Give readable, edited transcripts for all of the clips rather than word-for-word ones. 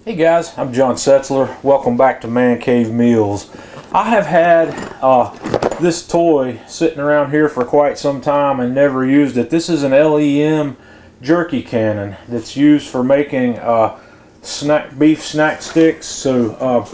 Hey guys, I'm John Setzler. Welcome back to Man Cave Meals. I have had this toy sitting around here for quite some time and never used it. This is an LEM Jerky Cannon that's used for making beef snack sticks. So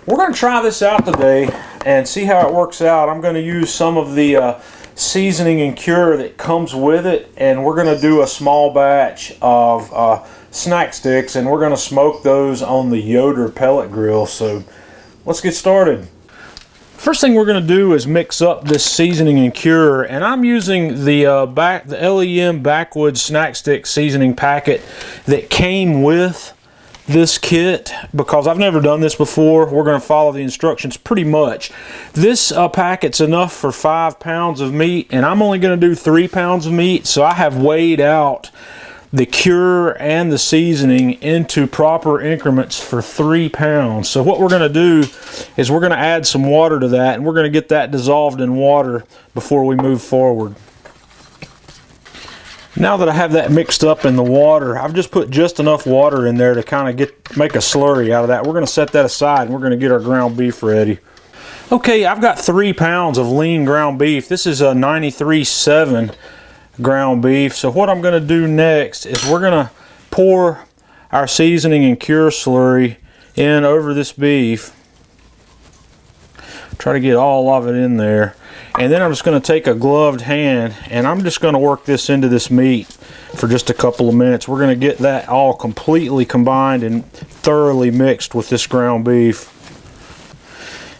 we're going to try this out today and see how it works out. I'm going to use some of the seasoning and cure that comes with it, and we're going to do a small batch of snack sticks, and we're going to smoke those on the Yoder pellet grill. So let's get started. First thing we're going to do is mix up this seasoning and cure, and I'm using the LEM Backwoods snack stick seasoning packet that came with this kit because I've never done this before. We're going to follow the instructions pretty much. This packet's enough for 5 pounds of meat, and I'm only going to do 3 pounds of meat, so I have weighed out the cure and the seasoning into proper increments for 3 pounds. So what we're going to do is we're going to add some water to that, and we're going to get that dissolved in water before we move forward. Now that I have that mixed up in the water, I've just put just enough water in there to kind of make a slurry out of that. We're going to set that aside, and we're going to get our ground beef ready. Okay, I've got 3 pounds of lean ground beef. This is a 93.7 ground beef. So what I'm going to do next is we're going to pour our seasoning and cure slurry in over this beef. Try to get all of it in there, and then I'm just going to take a gloved hand and I'm just going to work this into this meat for just a couple of minutes. We're going to get that all completely combined and thoroughly mixed with this ground beef.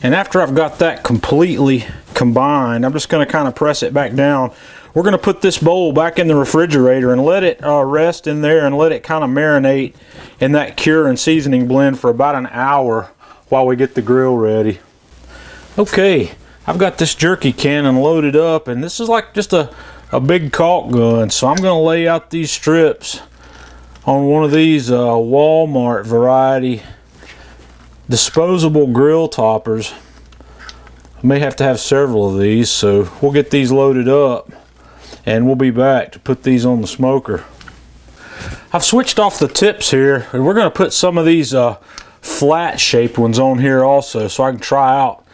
And after I've got that completely combined, I'm just going to kind of press it back down. We're going to put this bowl back in the refrigerator and let it rest in there and let it kind of marinate in that cure and seasoning blend for about an hour while we get the grill ready. Okay, I've got this jerky cannon loaded up, and this is like just a big caulk gun. So I'm going to lay out these strips on one of these Walmart variety disposable grill toppers. I may have to have several of these, so we'll get these loaded up and we'll be back to put these on the smoker. I've switched off the tips here, and we're going to put some of these flat shaped ones on here also, so I can try out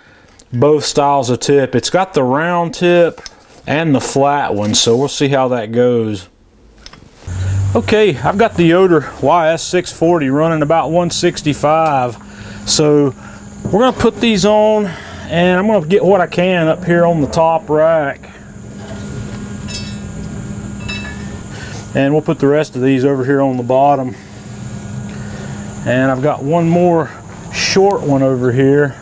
both styles of tip. It's got the round tip and the flat one, so we'll see how that goes. Okay, I've got the Yoder YS640 running about 165. So we're going to put these on, and I'm going to get what I can up here on the top rack. And we'll put the rest of these over here on the bottom. And I've got one more short one over here.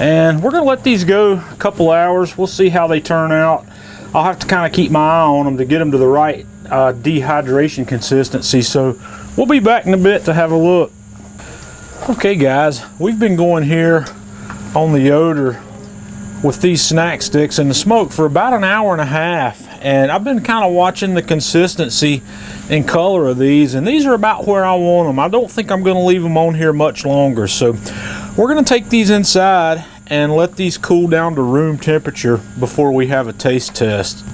And we're going to let these go a couple hours. We'll see how they turn out. I'll have to kind of keep my eye on them to get them to the right dehydration consistency. So we'll be back in a bit to have a look. Okay guys, we've been going here on the Yoder with these snack sticks in the smoke for about an hour and a half, and I've been kind of watching the consistency and color of these, and these are about where I want them. I don't think I'm going to leave them on here much longer, so we're going to take these inside and let these cool down to room temperature before we have a taste test.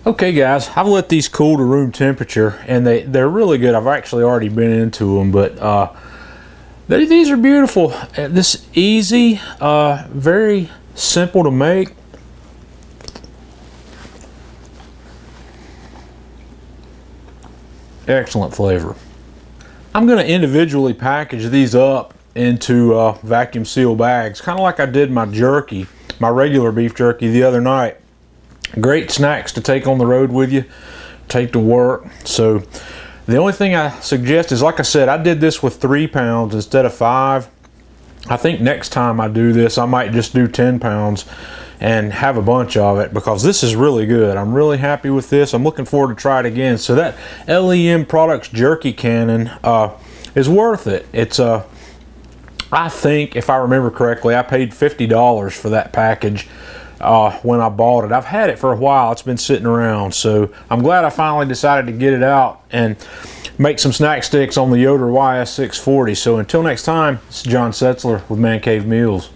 Okay guys, I've let these cool to room temperature, and they're really good. I've actually already been into them, but these are beautiful. This easy, very simple to make. Excellent flavor. I'm going to individually package these up into vacuum seal bags, kind of like I did my jerky, my regular beef jerky the other night. Great snacks to take on the road with you, take to work. So the only thing I suggest is, like I said, I did this with 3 pounds instead of 5. I think next time I do this, I might just do 10 pounds and have a bunch of it, because this is really good. I'm really happy with this. I'm looking forward to try it again. So that LEM Products Jerky Cannon is worth it. It's I think, if I remember correctly, I paid $50 for that package when I bought it. I've had it for a while. It's been sitting around, so I'm glad I finally decided to get it out and make some snack sticks on the Yoder YS640. So until next time, this is John Setzler with Man Cave Meals.